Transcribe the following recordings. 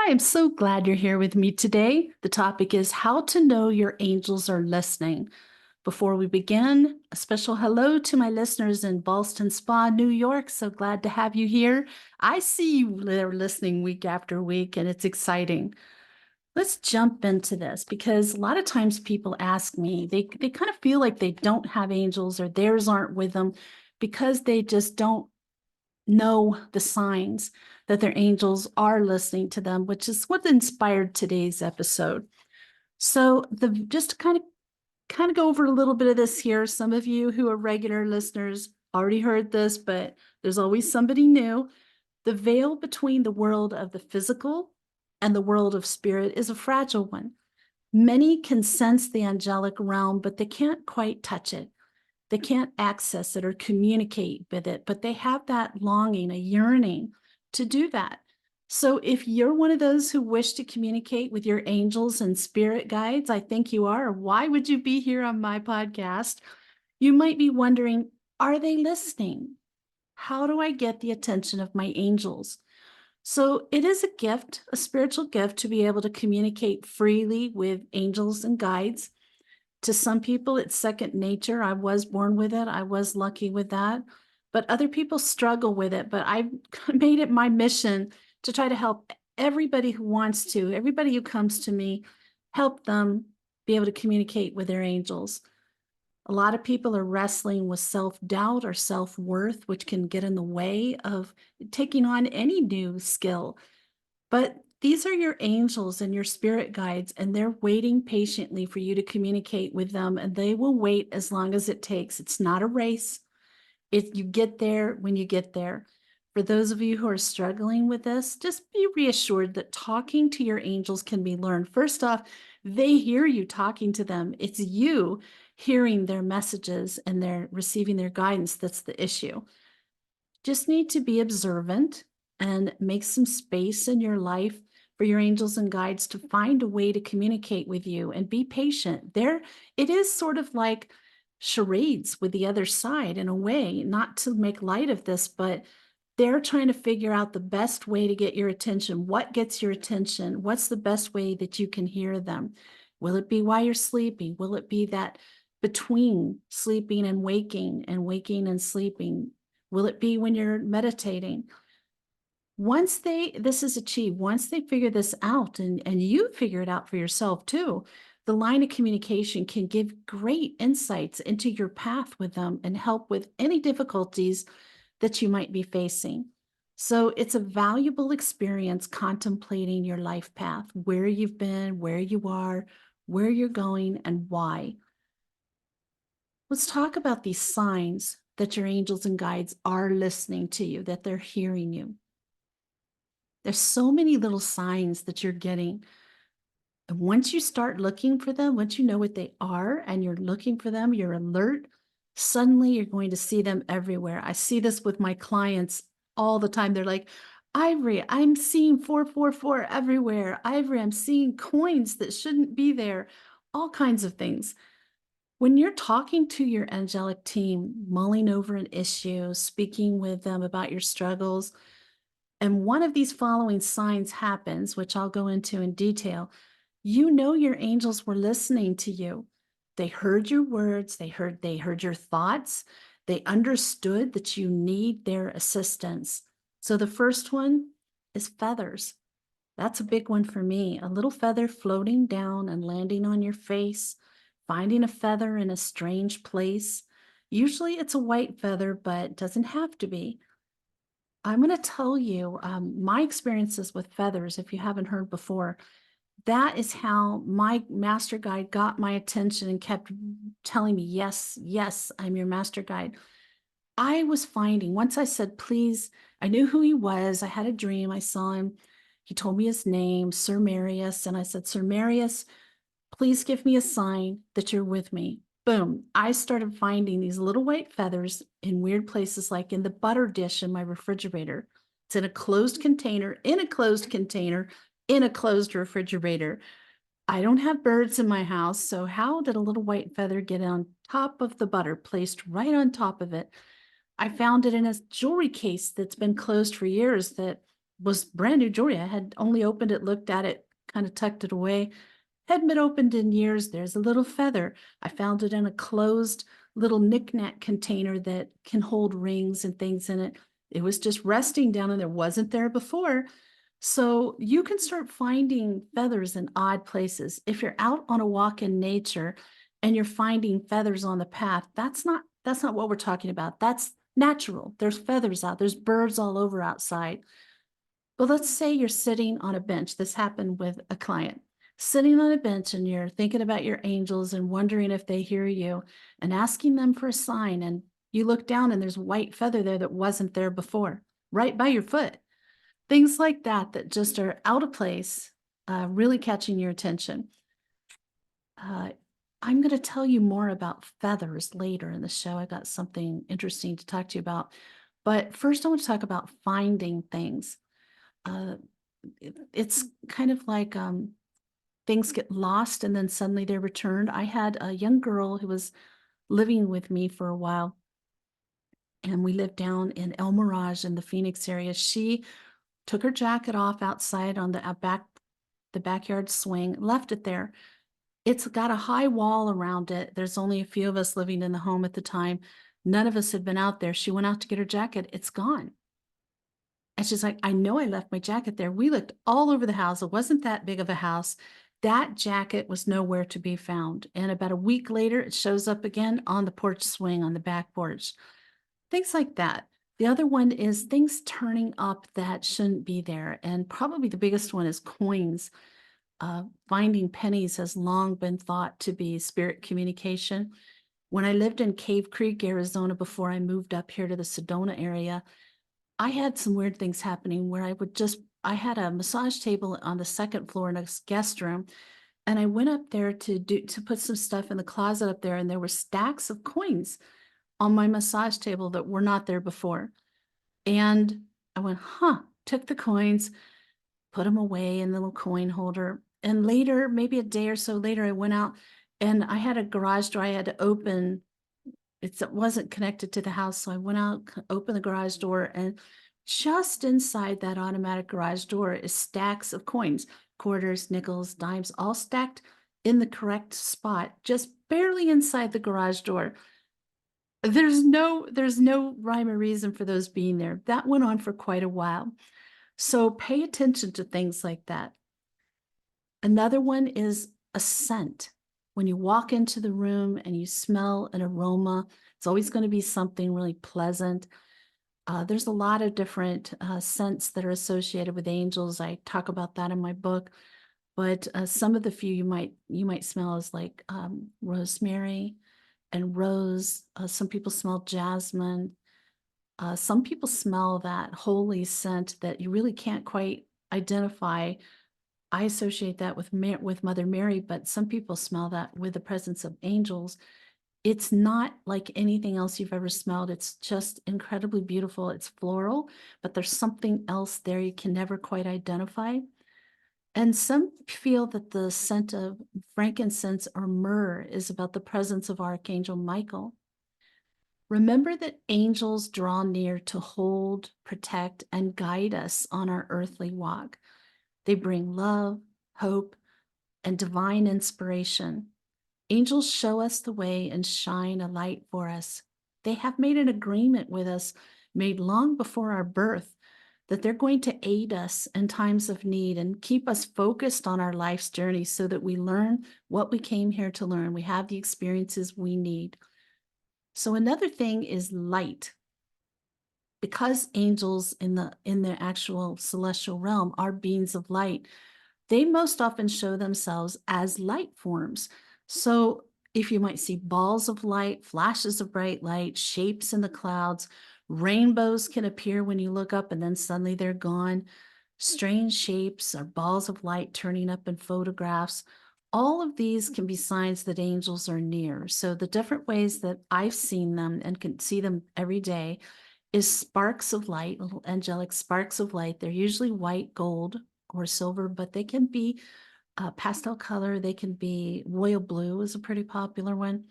I am so glad you're here with me today. The topic is how to know your angels are listening. Before we begin, a special hello to my listeners in Ballston Spa, New York. So glad to have you here. I see you there listening week after week, and it's exciting. Let's jump into this because a lot of times people ask me, they kind of feel like they don't have angels or theirs aren't with them because they just don't know the signs that their angels are listening to them, which is what inspired today's episode. So the just to kind of go over a little bit of this here. Some of you who are regular listeners already heard this, but there's always somebody new. The veil between the world of the physical and the world of spirit is a fragile one. Many can sense the angelic realm, but they can't quite touch it. They can't access it or communicate with it, but they have that longing, a yearning to do that. So if you're one of those who wish to communicate with your angels and spirit guides, I think you are. Why would you be here on my podcast? You might be wondering, are they listening? How do I get the attention of my angels? So it is a gift, a spiritual gift, to be able to communicate freely with angels and guides. To some people, it's second nature. I was born with it. I was lucky with that. But other people struggle with it. But I've made it my mission to try to help everybody who wants to, everybody who comes to me, help them be able to communicate with their angels. A lot of people are wrestling with self-doubt or self-worth, which can get in the way of taking on any new skill. But these are your angels and your spirit guides, and they're waiting patiently for you to communicate with them, and they will wait as long as it takes. It's not a race. You get there when you get there. For those of you who are struggling with this, just be reassured that talking to your angels can be learned. First off, they hear you talking to them. It's you hearing their messages and they're receiving their guidance that's the issue. Just need to be observant and make some space in your life for your angels and guides to find a way to communicate with you, and be patient. It is sort of like charades with the other side in a way, not to make light of this, but they're trying to figure out the best way to get your attention. What gets your attention? What's the best way that you can hear them? Will it be while you're sleeping? Will it be that between sleeping and waking and sleeping? Will it be when you're meditating? Once this is achieved, once they figure this out, and you figure it out for yourself too, the line of communication can give great insights into your path with them and help with any difficulties that you might be facing. So it's a valuable experience contemplating your life path, where you've been, where you are, where you're going, and why. Let's talk about these signs that your angels and guides are listening to you, that they're hearing you. There's so many little signs that you're getting. And once you start looking for them, once you know what they are and you're looking for them, you're alert, suddenly you're going to see them everywhere. I see this with my clients all the time. They're like, Ivory, I'm seeing 444 everywhere. Ivory, I'm seeing coins that shouldn't be there, all kinds of things. When you're talking to your angelic team, mulling over an issue, speaking with them about your struggles, and one of these following signs happens, which I'll go into in detail, you know your angels were listening to you. They heard your words, they heard your thoughts, they understood that you need their assistance. So the first one is feathers. That's a big one for me. A little feather floating down and landing on your face, finding a feather in a strange place. Usually it's a white feather, but it doesn't have to be. I'm going to tell you my experiences with feathers, if you haven't heard before. That is how my master guide got my attention and kept telling me, yes, yes, I'm your master guide. I was finding, once I said, please, I knew who he was. I had a dream. I saw him. He told me his name, Sir Marius. And I said, Sir Marius, please give me a sign that you're with me. Boom. I started finding these little white feathers in weird places, like in the butter dish in my refrigerator. It's in a closed container, in a closed container, in a closed refrigerator. I don't have birds in my house, so how did a little white feather get on top of the butter, placed right on top of it? I found it in a jewelry case that's been closed for years that was brand new jewelry. I had only opened it, looked at it, kind of tucked it away. Hadn't been opened in years. There's a little feather. I found it in a closed little knickknack container that can hold rings and things in it. It was just resting down and there wasn't there before. So you can start finding feathers in odd places. If you're out on a walk in nature and you're finding feathers on the path, that's not what we're talking about. That's natural. There's feathers out. There's birds all over outside. But let's say you're sitting on a bench. This happened with a client. Sitting on a bench and you're thinking about your angels and wondering if they hear you and asking them for a sign. And you look down and there's a white feather there that wasn't there before, right by your foot. Things like that that just are out of place, really catching your attention. Uh, I'm going to tell you more about feathers later in the show. I got something interesting to talk to you about. But first, I want to talk about finding things. Uh, it's kind of like things get lost and then suddenly they're returned. I had a young girl who was living with me for a while, and we lived down in El Mirage in the Phoenix area. She took her jacket off outside on the backyard swing, left it there. It's got a high wall around it. There's only a few of us living in the home at the time. None of us had been out there. She went out to get her jacket. It's gone. And she's like, I know I left my jacket there. We looked all over the house. It wasn't that big of a house. That jacket was nowhere to be found. And about a week later, it shows up again on the porch swing on the back porch. Things like that. The other one is things turning up that shouldn't be there. And probably the biggest one is coins. Finding pennies has long been thought to be spirit communication. When I lived in Cave Creek, Arizona, before I moved up here to the Sedona area, I had some weird things happening where I had a massage table on the second floor in a guest room. And I went up there to put some stuff in the closet up there, and there were stacks of coins on my massage table that were not there before. And I went, took the coins, put them away in the little coin holder. And later, maybe a day or so later, I went out and I had a garage door I had to open. It wasn't connected to the house. So I went out, opened the garage door, and just inside that automatic garage door is stacks of coins, quarters, nickels, dimes, all stacked in the correct spot, just barely inside the garage door. There's no rhyme or reason for those being there. That went on for quite a while. So pay attention to things like that. Another one is a scent. When you walk into the room and you smell an aroma, it's always going to be something really pleasant. There's a lot of different scents that are associated with angels. I talk about that in my book, but some of the few you might smell is like rosemary and rose. Some people smell jasmine. Some people smell that holy scent that you really can't quite identify. I associate that with Mother Mary, but some people smell that with the presence of angels. It's not like anything else you've ever smelled. It's just incredibly beautiful. It's floral, but there's something else there you can never quite identify. And some feel that the scent of frankincense or myrrh is about the presence of Archangel Michael. Remember that angels draw near to hold, protect, and guide us on our earthly walk. They bring love, hope, and divine inspiration. Angels show us the way and shine a light for us. They have made an agreement with us, made long before our birth, that they're going to aid us in times of need and keep us focused on our life's journey so that we learn what we came here to learn. We have the experiences we need. So another thing is light. Because angels in the actual celestial realm are beings of light, they most often show themselves as light forms. So if you might see balls of light, flashes of bright light, shapes in the clouds, rainbows can appear when you look up and then suddenly they're gone. Strange shapes or balls of light turning up in photographs. All of these can be signs that angels are near. So the different ways that I've seen them and can see them every day is sparks of light, little angelic sparks of light. They're usually white, gold, or silver, but they can be pastel color. They can be royal blue is a pretty popular one.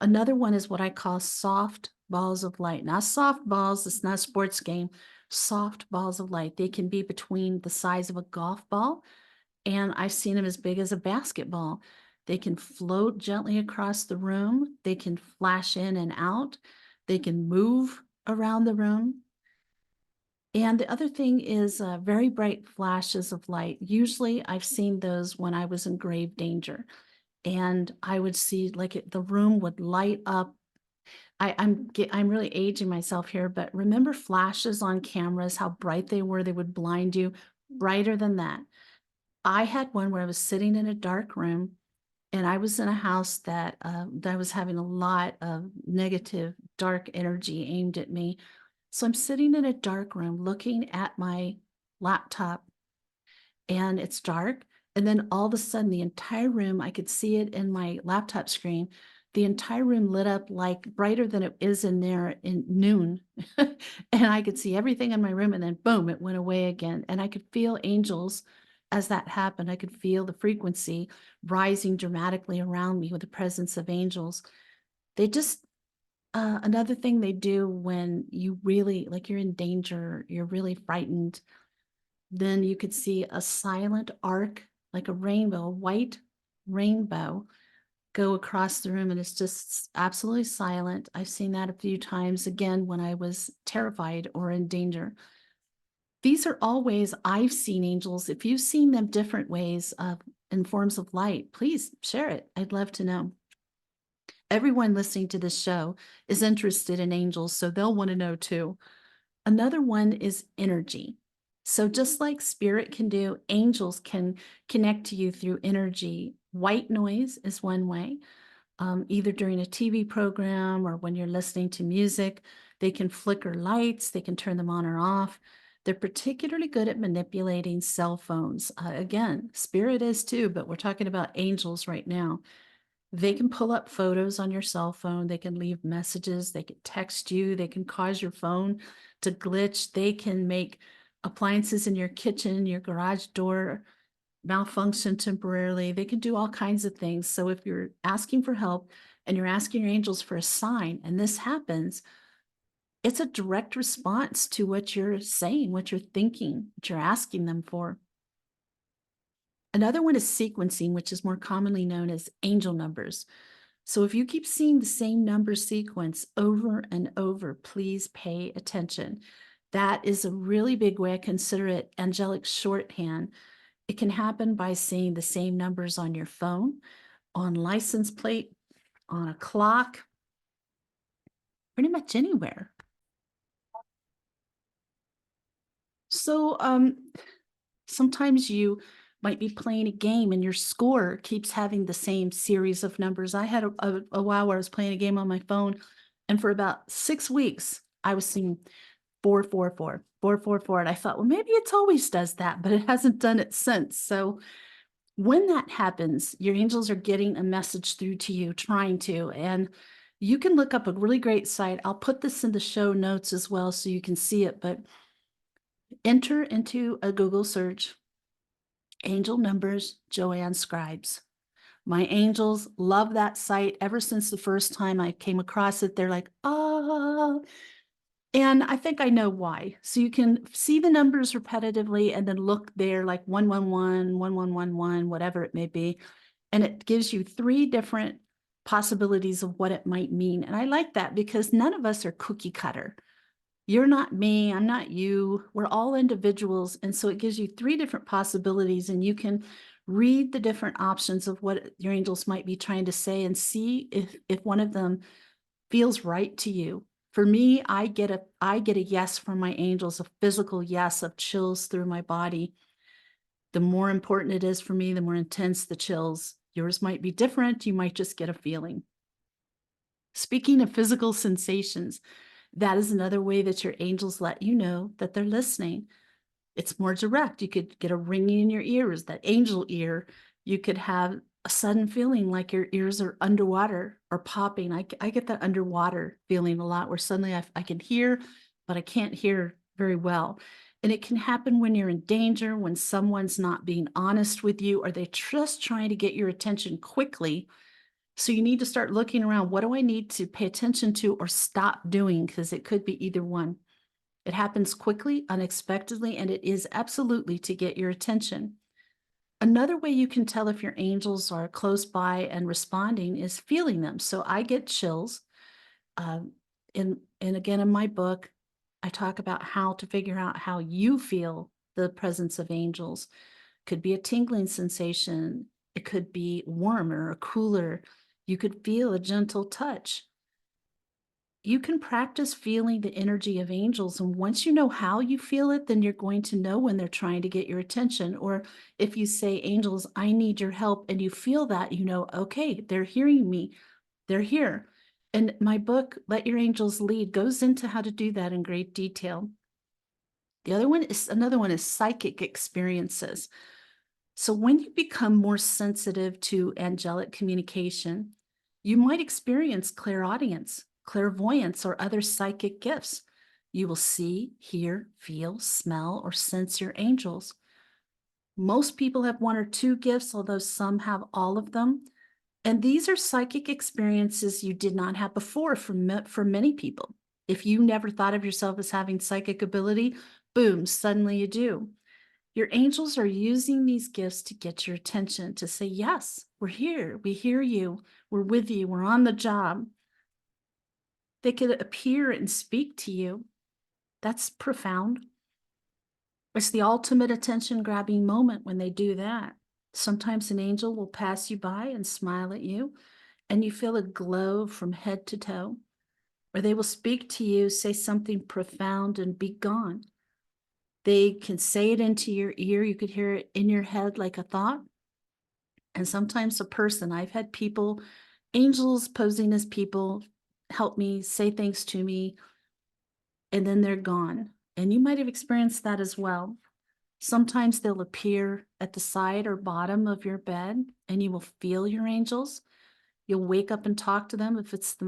Another one is what I call soft balls of light. Not soft balls, it's not a sports game. soft balls of light. They can be between the size of a golf ball, and I've seen them as big as a basketball. They can float gently across the room. They can flash in and out. They can move around the room. And the other thing is very bright flashes of light. Usually I've seen those when I was in grave danger, and I would see like the room would light up. I'm really aging myself here, but remember flashes on cameras, how bright they were, they would blind you. Brighter than that. I had one where I was sitting in a dark room, and I was in a house that was having a lot of negative, dark energy aimed at me. So I'm sitting in a dark room looking at my laptop, and it's dark. And then all of a sudden, the entire room, I could see it in my laptop screen. The entire room lit up like brighter than it is in there in noon. And I could see everything in my room, and then boom, it went away again. And I could feel angels as that happened. I could feel the frequency rising dramatically around me with the presence of angels. They just, another thing they do when you really, like you're in danger, you're really frightened, then you could see a silent arc, like a rainbow, a white rainbow, go across the room, and it's just absolutely silent. I've seen that a few times, again, when I was terrified or in danger. These are all ways I've seen angels. If you've seen them different ways in forms of light, please share it. I'd love to know. Everyone listening to this show is interested in angels, so they'll want to know too. Another one is energy. So just like spirit can do, angels can connect to you through energy. White noise is one way, either during a TV program or when you're listening to music. They can flicker lights, they can turn them on or off. They're particularly good at manipulating cell phones. Again, spirit is too, but we're talking about angels right now. They can pull up photos on your cell phone. They can leave messages. They can text you. They can cause your phone to glitch. They can make appliances in your kitchen, your garage door malfunction temporarily. They can do all kinds of things. So if you're asking for help and you're asking your angels for a sign, and this happens, it's a direct response to what you're saying, what you're thinking, what you're asking them for. Another one is sequencing, which is more commonly known as angel numbers. So if you keep seeing the same number sequence over and over, please pay attention. That is a really big way. I consider it angelic shorthand. It can happen by seeing the same numbers on your phone, on license plate, on a clock, pretty much anywhere. So sometimes you might be playing a game and your score keeps having the same series of numbers. I had a while where I was playing a game on my phone, and for about 6 weeks, I was seeing 444, 444. And I thought, well, maybe it's always does that, but it hasn't done it since. So when that happens, your angels are getting a message through to you, trying to. And you can look up a really great site. I'll put this in the show notes as well so you can see it, but enter into a Google search, angel numbers, Joanne Scribes. My angels love that site. Ever since the first time I came across it, they're like, oh, and I think I know why. So you can see the numbers repetitively and then look there like 111, 1111, whatever it may be. And it gives you three different possibilities of what it might mean. And I like that because none of us are cookie cutter. You're not me, I'm not you. We're all individuals. And so it gives you three different possibilities, and you can read the different options of what your angels might be trying to say and see if one of them feels right to you. For me, I get a yes from my angels, a physical yes of chills through my body. The more important it is for me, the more intense the chills. Yours might be different. You might just get a feeling. Speaking of physical sensations, that is another way that your angels let you know that they're listening. It's more direct. You could get a ringing in your ears, that angel ear. You could have a sudden feeling like your ears are underwater or popping. I get that underwater feeling a lot, where suddenly I can hear, but I can't hear very well. And it can happen when you're in danger, when someone's not being honest with you, or they're just trying to get your attention quickly. So you need to start looking around. What do I need to pay attention to or stop doing? Because it could be either one. It happens quickly, unexpectedly, and it is absolutely to get your attention. Another way you can tell if your angels are close by and responding is feeling them. So I get chills. Um, and again, in my book, I talk about how to figure out how you feel the presence of angels. Could be a tingling sensation. It could be warmer or cooler. You could feel a gentle touch. You can practice feeling the energy of angels. And once you know how you feel it, then you're going to know when they're trying to get your attention. Or if you say, Angels, I need your help, and you feel that, you know, okay, they're hearing me, they're here. And my book, Let Your Angels Lead, goes into how to do that in great detail. Another one is psychic experiences. So when you become more sensitive to angelic communication, you might experience clairaudience, clairvoyance, or other psychic gifts. You will see, hear, feel, smell, or sense your angels. Most people have one or two gifts, although some have all of them. And these are psychic experiences you did not have before for many people. If you never thought of yourself as having psychic ability, boom, suddenly you do. Your angels are using these gifts to get your attention, to say, yes, we're here. We hear you. We're with you. We're on the job. They could appear and speak to you. That's profound. It's the ultimate attention grabbing moment when they do that. Sometimes an angel will pass you by and smile at you, and you feel a glow from head to toe. Or they will speak to you, say something profound, and be gone. They can say it into your ear. You could hear it in your head like a thought. And sometimes a person, I've had people, angels posing as people, help me, say things to me, and then they're gone. And you might have experienced that as well. Sometimes they'll appear at the side or bottom of your bed, and you will feel your angels. You'll wake up and talk to them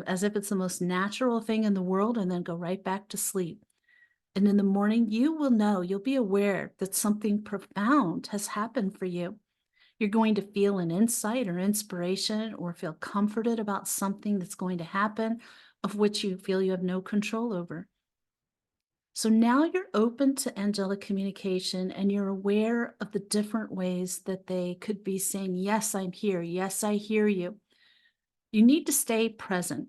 as if it's the most natural thing in the world, and then go right back to sleep. And in the morning, you will know, you'll be aware that something profound has happened for you. You're going to feel an insight or inspiration, or feel comforted about something that's going to happen, of which you feel you have no control over. So now you're open to angelic communication, and you're aware of the different ways that they could be saying, yes, I'm here. Yes, I hear you. You need to stay present.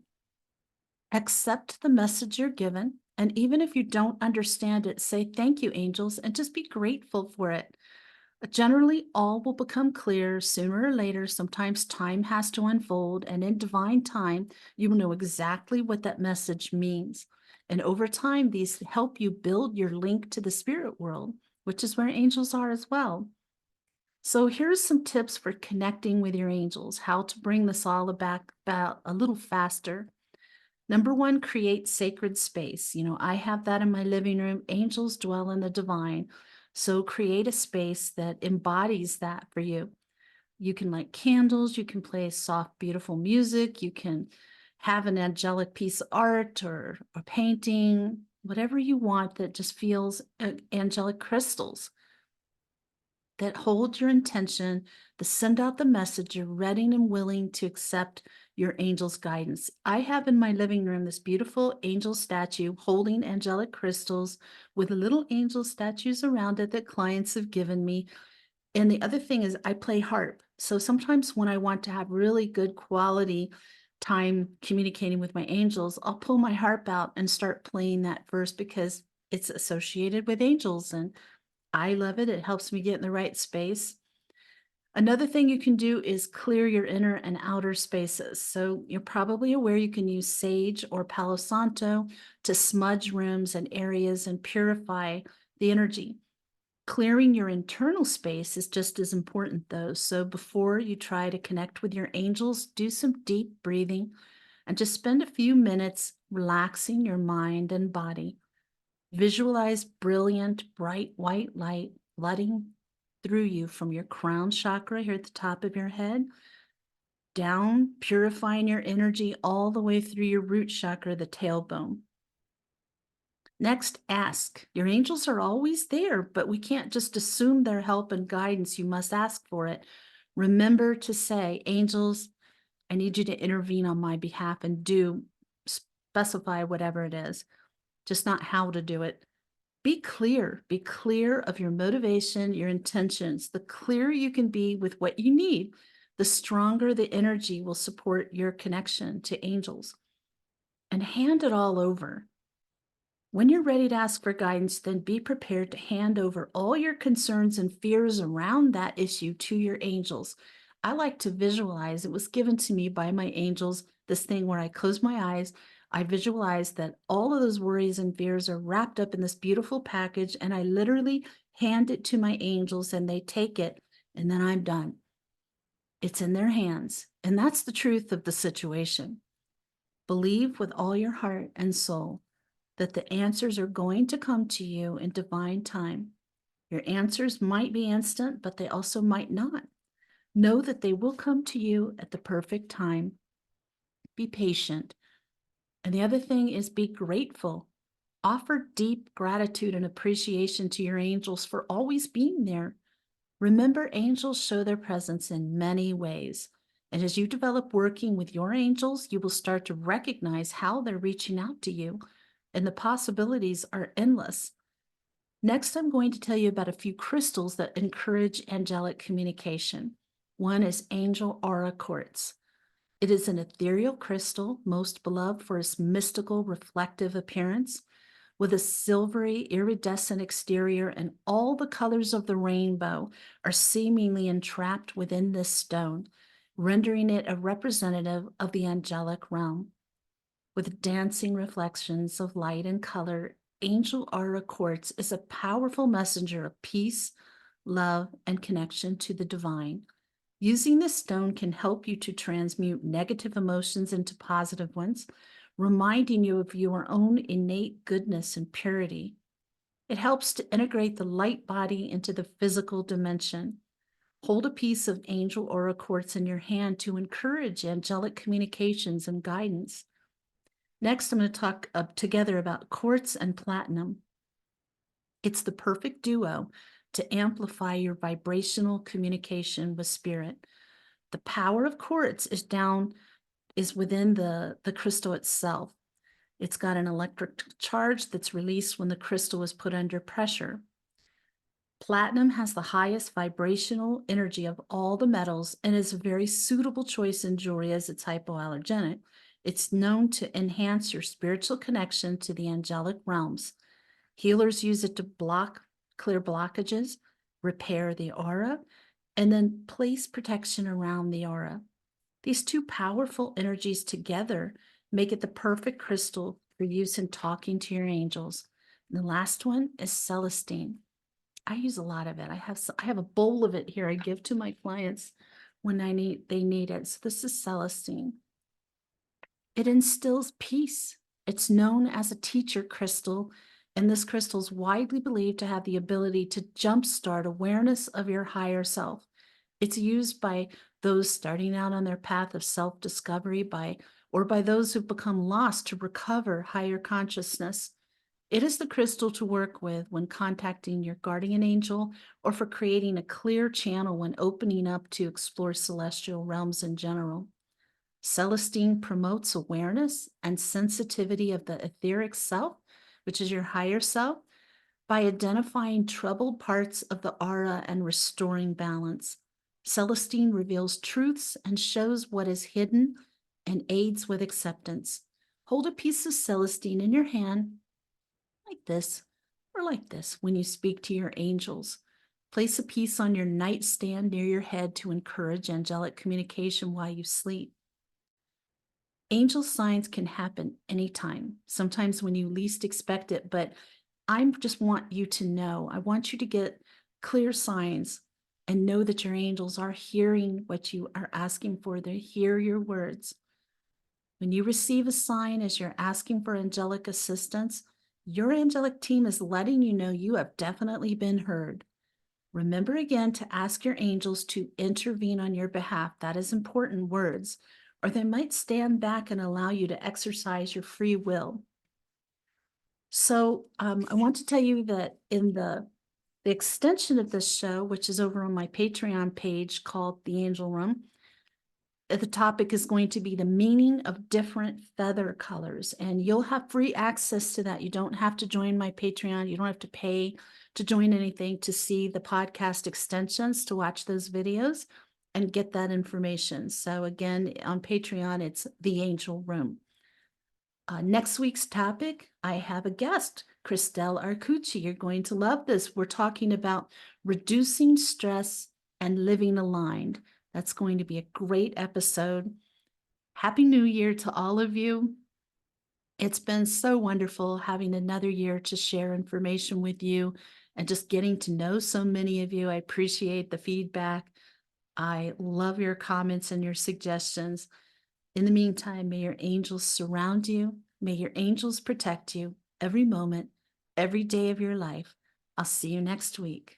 Accept the message you're given. And even if you don't understand it, say, thank you, angels, and just be grateful for it. Generally, all will become clear sooner or later. Sometimes time has to unfold, and in divine time, you will know exactly what that message means. And over time, these help you build your link to the spirit world, which is where angels are as well. So here's some tips for connecting with your angels, how to bring this all about a little faster. Number one, create sacred space. You know, I have that in my living room. Angels dwell in the divine. So create a space that embodies that for you. You can light candles, you can play soft, beautiful music, you can have an angelic piece of art or a painting, whatever you want that just feels angelic crystals that hold your intention, to send out the message you're ready and willing to accept your angel's guidance. I have in my living room this beautiful angel statue holding angelic crystals with little angel statues around it that clients have given me. And the other thing is I play harp. So sometimes when I want to have really good quality time communicating with my angels, I'll pull my harp out and start playing that first because it's associated with angels, and I love it. It helps me get in the right space. Another thing you can do is clear your inner and outer spaces. So you're probably aware you can use sage or Palo Santo to smudge rooms and areas and purify the energy. Clearing your internal space is just as important though. So before you try to connect with your angels, do some deep breathing and just spend a few minutes relaxing your mind and body. Visualize brilliant, bright white light flooding through you from your crown chakra here at the top of your head, down, purifying your energy all the way through your root chakra, the tailbone. Next, ask. Your angels are always there, but we can't just assume their help and guidance. You must ask for it. Remember to say, angels, I need you to intervene on my behalf, and do specify whatever it is, just not how to do it. Be clear of your motivation, your intentions. The clearer you can be with what you need, the stronger the energy will support your connection to angels. And hand it all over. When you're ready to ask for guidance, then be prepared to hand over all your concerns and fears around that issue to your angels. I like to visualize, it was given to me by my angels, this thing where I close my eyes, I visualize that all of those worries and fears are wrapped up in this beautiful package, and I literally hand it to my angels and they take it, and then I'm done. It's in their hands, and that's the truth of the situation. Believe with all your heart and soul that the answers are going to come to you in divine time. Your answers might be instant, but they also might not. Know that they will come to you at the perfect time. Be patient. And the other thing is be grateful. Offer deep gratitude and appreciation to your angels for always being there. Remember, angels show their presence in many ways. And as you develop working with your angels, you will start to recognize how they're reaching out to you, and the possibilities are endless. Next, I'm going to tell you about a few crystals that encourage angelic communication. One is angel aura quartz. It is an ethereal crystal, most beloved for its mystical, reflective appearance. With a silvery, iridescent exterior, and all the colors of the rainbow are seemingly entrapped within this stone, rendering it a representative of the angelic realm. With dancing reflections of light and color, angel aura quartz is a powerful messenger of peace, love, and connection to the divine. Using this stone can help you to transmute negative emotions into positive ones, reminding you of your own innate goodness and purity. It helps to integrate the light body into the physical dimension. Hold a piece of angel aura quartz in your hand to encourage angelic communications and guidance. Next, I'm going to talk together about quartz and platinum. It's the perfect duo to amplify your vibrational communication with spirit. The power of quartz is within the crystal itself. It's got an electric charge that's released when the crystal is put under pressure. Platinum has the highest vibrational energy of all the metals and is a very suitable choice in jewelry as it's hypoallergenic. It's known to enhance your spiritual connection to the angelic realms. Healers use it to clear blockages, repair the aura, and then place protection around the aura. These two powerful energies together make it the perfect crystal for use in talking to your angels. And the last one is celestine. I use a lot of it. I have a bowl of it here I give to my clients when they need it. So this is celestine. It instills peace. It's known as a teacher crystal, and this crystal is widely believed to have the ability to jumpstart awareness of your higher self. It's used by those starting out on their path of self-discovery or by those who've become lost to recover higher consciousness. It is the crystal to work with when contacting your guardian angel or for creating a clear channel when opening up to explore celestial realms in general. Celestine promotes awareness and sensitivity of the etheric self, which is your higher self, by identifying troubled parts of the aura and restoring balance. Celestine reveals truths and shows what is hidden and aids with acceptance. Hold a piece of celestine in your hand like this or like this when you speak to your angels. Place a piece on your nightstand near your head to encourage angelic communication while you sleep. Angel signs can happen anytime, sometimes when you least expect it, but I just want you to know, I want you to get clear signs and know that your angels are hearing what you are asking for. They hear your words. When you receive a sign as you're asking for angelic assistance, your angelic team is letting you know you have definitely been heard. Remember again to ask your angels to intervene on your behalf. That is important words, or they might stand back and allow you to exercise your free will. So I want to tell you that in the extension of this show, which is over on my Patreon page called The Angel Room, The topic is going to be the meaning of different feather colors, and you'll have free access to that. You don't have to join my Patreon. You don't have to pay to join anything to see the podcast extensions to watch those videos and get that information. So again, on Patreon, it's The Angel Room. Next week's topic, I have a guest, Christelle Arcucci. You're going to love this. We're talking about reducing stress and living aligned. That's going to be a great episode. Happy New Year to all of you. It's been so wonderful having another year to share information with you and just getting to know so many of you. I appreciate the feedback. I love your comments and your suggestions. In the meantime, may your angels surround you. May your angels protect you every moment, every day of your life. I'll see you next week.